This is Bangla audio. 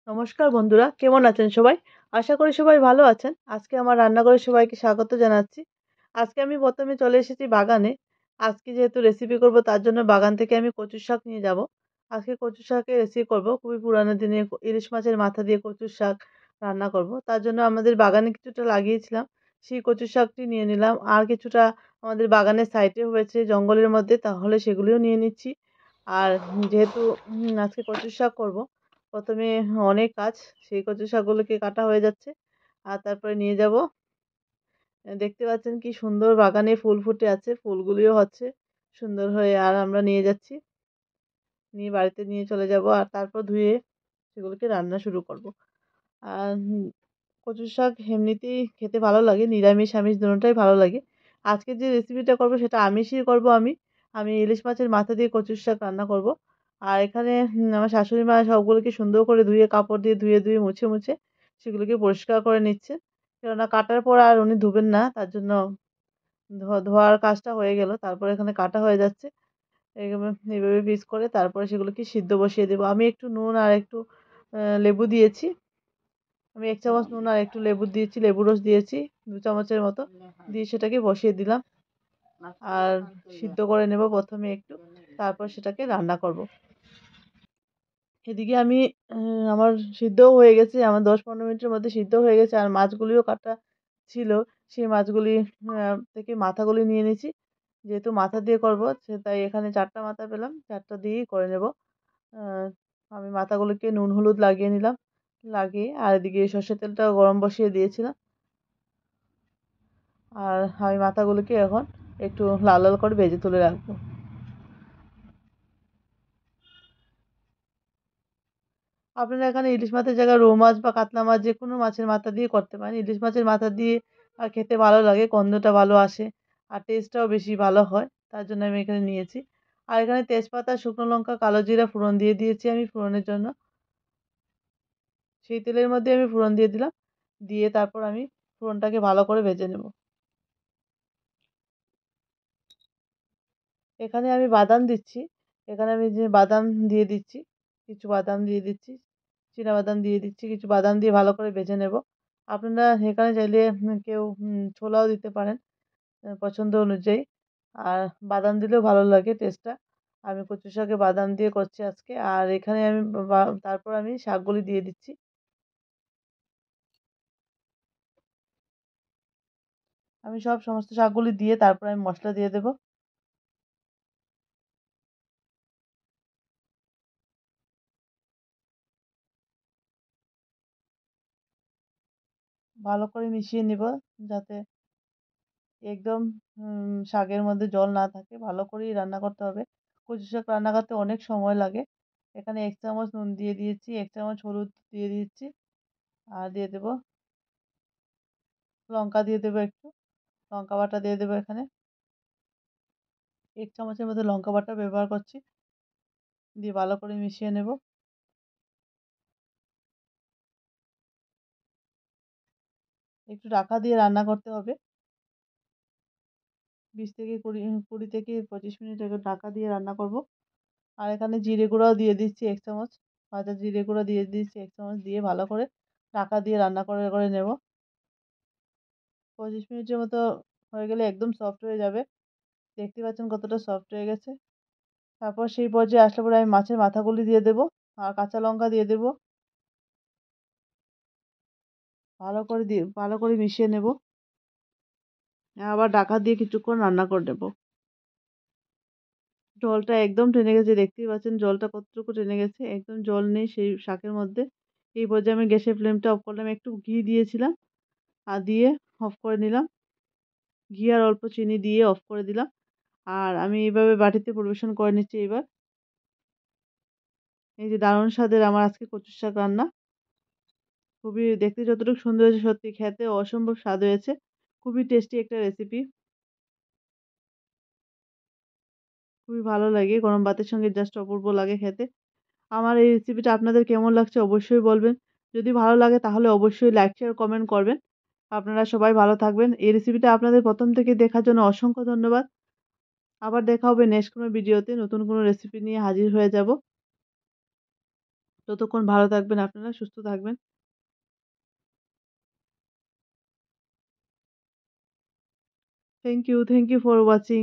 নমস্কার বন্ধুরা, কেমন আছেন সবাই? আশা করি সবাই ভালো আছেন। আজকে আমার রান্নাঘরে সবাইকে স্বাগত জানাচ্ছি। আজকে আমি ১ম এ চলে এসেছি বাগানে। আজকে যেহেতু রেসিপি করব তার জন্য বাগান থেকে আমি কচুর শাক নিয়ে যাব। আজকে কচুর শাকের রেসিপি করব। খুবই পুরানো দিনের ইলিশ মাছের মাথা দিয়ে কচুর শাক রান্না করব। তার জন্য আমাদের বাগানে কিছুটা লাগিয়েছিলাম। সেই কচুর শাকটি নিয়ে নিলাম। আর কিছুটা আমাদের বাগানের সাইডে হয়েছে জঙ্গলের মধ্যে, তাহলে সেগুলিও নিয়ে নিচ্ছি। আর যেহেতু আজকে কচুর শাক করব, ১ম এ অনেক কাজ। সেই কচু শাকগুলোকে কাটা হয়ে যাচ্ছে। আর তারপরে নিয়ে যাব। দেখতে পাচ্ছেন কি সুন্দর বাগানে ফুল ফুটে আছে। ফুলগুলিও হচ্ছে সুন্দর হয়ে, আর আমরা নিয়ে যাচ্ছি। নিয়ে বাড়িতে নিয়ে চলে যাব। আর তারপর ধুয়ে সেগুলোকে রান্না শুরু করব। আর কচু শাক এমনিতেই খেতে ভালো লাগে। নিরামিষ, আমিষ দোনোটাই ভালো লাগে। আজকে যে রেসিপিটা করব সেটা আমিষই করব আমি। আমি ইলিশ মাছের মাথা দিয়ে কচুর শাক রান্না করব। আর এখানে আমার শাশুড়ি মা সবগুলোকে সুন্দর করে ধুয়ে, কাপড় দিয়ে ধুয়ে মুছে সেগুলোকে পরিষ্কার করে নিচ্ছে। কেননা কাটার পর আর উনি ধুবেন না। তার জন্য ধোয়ার কাজটা হয়ে গেল। তারপরে এখানে কাটা হয়ে যাচ্ছে। এভাবে পিস করে তারপরে সেগুলোকে সিদ্ধ বসিয়ে দেব। আমি একটু নুন আর একটু লেবু দিয়েছি। আমি ১ চামচ নুন আর একটু লেবু দিয়েছি, লেবুর রস দিয়েছি ২ চামচের মতো। দিয়ে সেটাকে বসিয়ে দিলাম। আর সিদ্ধ করে নেব ১ম এ একটু। তারপর সেটাকে রান্না করব। এদিকে আমি আমার সিদ্ধও হয়ে গেছে। আমার ১০-১৫ মিনিটের মধ্যে সিদ্ধ হয়ে গেছে। আর মাছগুলিও কাটা ছিল। সেই মাছগুলি থেকে মাথাগুলি নিয়ে নিয়েছি। যেহেতু মাথা দিয়ে করব তাই এখানে ৪ টা মাথা পেলাম। ৪ টা দিয়েই করে নেব। আ আমি মাথাগুলোকে নুন হলুদ লাগিয়ে নিলাম। লাগিয়ে আর এদিকে সর্ষের তেলটাও গরম বসিয়ে দিয়েছিলাম। আর আমি মাথাগুলোকে এখন একটু লাল করে ভেজে তুলে রাখবো। আপনারা এখানে ইলিশ মাছের জায়গায় রৌ মাছ বা কাতলা মাছ যেকোনো মাছের মাথা দিয়ে করতে পারেন। ইলিশ মাছের মাথা দিয়ে খেতে ভালো লাগে, গন্ধটা ভালো আসে। আর টেস্টটাও বেশি ভালো হয়। তার জন্য আমি এখানে নিয়েছি। আর এখানে তেজপাতা, শুকনো লঙ্কা, কালো জিরা ফোড়ন দিয়ে দিয়েছি আমি ফোড়নের জন্য। সেই তেলের মধ্যে আমি ফোড়ন দিয়ে দিলাম। দিয়ে তারপর আমি ফোড়নটাকে ভালো করে ভেজে নেব। এখানে আমি বাদাম দিচ্ছি। এখানে আমি যে বাদাম দিয়ে দিচ্ছি, কিছু বাদাম দিয়ে দিচ্ছি। চিনাবাদাম দিয়ে দিচ্ছি। কিছু বাদাম দিয়ে ভালো করে ভেজে নেব। আপনারা এখানে চাইলে কেউ ছোলাও দিতে পারেন পছন্দ অনুযায়ী। আর বাদাম দিলেও ভালো লাগে টেস্টটা। আমি কচু শাকে বাদাম দিয়ে করছি আজকে। আর এখানে আমি তারপর আমি শাকগুলি দিয়ে দিচ্ছি। আমি সমস্ত শাকগুলি দিয়ে তারপর আমি মসলা দিয়ে দেব। ভালো করে মিশিয়ে নিব যাতে একদম শাকের মধ্যে জল না থাকে। ভালো করেই রান্না করতে হবে। কচু শাক রান্না করতে অনেক সময় লাগে। এখানে ১ চামচ নুন দিয়ে দিয়েছি, ১ চামচ হলুদ দিয়ে দিচ্ছি। আর দিয়ে দেব লঙ্কা দিয়ে দেব একটু। লঙ্কা বাটা দিয়ে দেব এখানে। ১ চামচের মতো লঙ্কা বাটা ব্যবহার করছি। দিয়ে ভালো করে মিশিয়ে নেব। একটু ঢাকা দিয়ে রান্না করতে হবে। ২০ থেকে ২০ থেকে ২৫ মিনিট একটু ঢাকা দিয়ে রান্না করব। আর এখানে জিরে গুঁড়াও দিয়ে দিচ্ছি ১ চামচ। ভাজা জিরে গুঁড়া দিয়ে দিচ্ছি ১ চামচ। দিয়ে ভালো করে ঢাকা দিয়ে রান্না করে নেব। ২৫ মিনিটের মতো হয়ে গেলে একদম সফট হয়ে যাবে। দেখতে পাচ্ছেন কতটা সফট হয়ে গেছে। তারপর সেই পর্যায়ে আসলে পরে আমি মাছের মাথাগুলি দিয়ে দেব। আর কাঁচা লঙ্কা দিয়ে দেব। ভালো করে মিশিয়ে নেব। আবার ঢাকা দিয়ে কিছুক্ষণ রান্না করে নেব। জলটা একদম টেনে গেছে, দেখতেই পাচ্ছেন জলটা কতটুকু টেনে গেছে। একদম জল নেই সেই শাকের মধ্যে। এই পর্যায়ে আমি গ্যাসের ফ্লেমটা অফ করলাম। একটু ঘি দিয়েছিলাম। আর দিয়ে অফ করে নিলাম। ঘি আর অল্প চিনি দিয়ে অফ করে দিলাম। আর আমি এইভাবে বাটিতে পরিবেশন করে নিচ্ছি এবার। এই যে দারুণ স্বাদের আমার আজকে কচুর শাক রান্না। খুবই দেখতে যতটুকু সুন্দর হয়েছে, সত্যি খেতে অসম্ভব স্বাদ হয়েছে। খুবই টেস্টি একটা রেসিপি। খুবই ভালো লাগে। গরম ভাতের সঙ্গে জাস্ট অপূর্ব লাগে খেতে। আমার এই রেসিপিটা আপনাদের কেমন লাগছে অবশ্যই বলবেন। যদি ভালো লাগে তাহলে অবশ্যই লাইক, শেয়ার, কমেন্ট করবেন। আপনারা সবাই ভালো থাকবেন। এই রেসিপিটা আপনাদের ১ম থেকে দেখার জন্য অসংখ্য ধন্যবাদ। আবার দেখা হবে নেক্সট কোনো ভিডিওতে। নতুন কোনো রেসিপি নিয়ে হাজির হয়ে যাব। ততক্ষণ ভালো থাকবেন আপনারা, সুস্থ থাকবেন। Thank you for watching.